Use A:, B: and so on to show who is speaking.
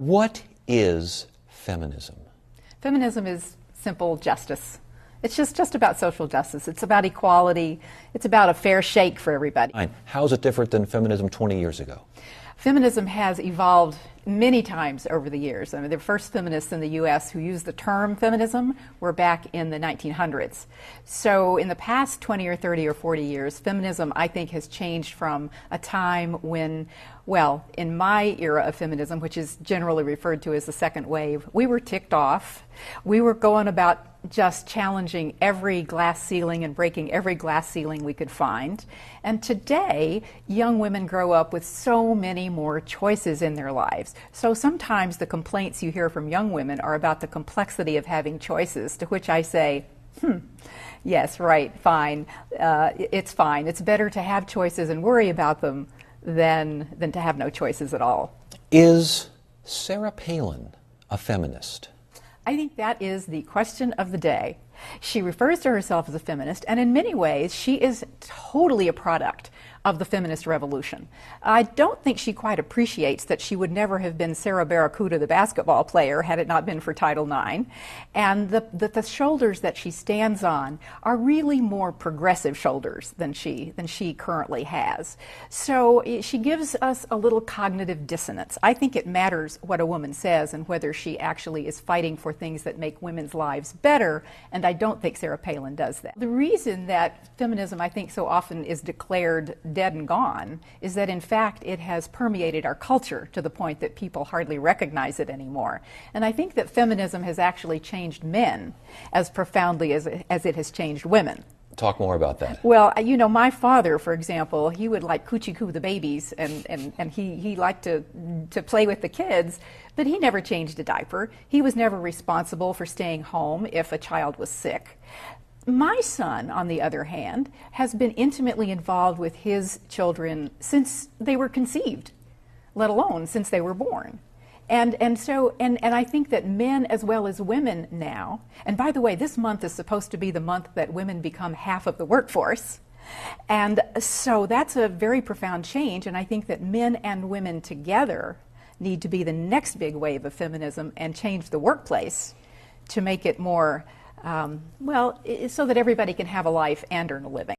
A: What is feminism?
B: Feminism is simple justice. It's just about social justice. It's about equality. It's about a fair shake for everybody.
A: How is it different than feminism 20 years ago?
B: Feminism has evolved many times over the years. I mean, the first feminists in the U.S. who used the term feminism were back in the 1900s. So in the past 20 or 30 or 40 years, feminism, I think, has changed from a time when, well, in my era of feminism, which is generally referred to as the second wave, we were ticked off. We were going about just challenging every glass ceiling and breaking every glass ceiling we could find. And today, young women grow up with so many more choices in their lives. So sometimes the complaints you hear from young women are about the complexity of having choices, to which I say, yes, right, fine, it's fine. It's better to have choices and worry about them than to have no choices at all.
A: Is Sarah Palin a feminist?
B: I think that is the question of the day. She refers to herself as a feminist, and in many ways, she is totally a product of the feminist revolution. I don't think she quite appreciates that she would never have been Sarah Barracuda, the basketball player, had it not been for Title IX. And the shoulders that she stands on are really more progressive shoulders than she currently has. So she gives us a little cognitive dissonance. I think it matters what a woman says and whether she actually is fighting for things that make women's lives better, and I don't think Sarah Palin does that. The reason that feminism, I think, so often is declared dead and gone is that in fact it has permeated our culture to the point that people hardly recognize it anymore. And I think that feminism has actually changed men as profoundly as it has changed women.
A: Talk more about that.
B: Well, you know, my father, for example, he would like coochie-coo the babies, and he liked to play with the kids, but he never changed a diaper. He was never responsible for staying home if a child was sick. My son, on the other hand, has been intimately involved with his children since they were conceived, let alone since they were born. And I think that men as well as women now, and by the way, this month is supposed to be the month that women become half of the workforce. And so that's a very profound change, and I think that men and women together need to be the next big wave of feminism and change the workplace to make it more, well, so that everybody can have a life and earn a living.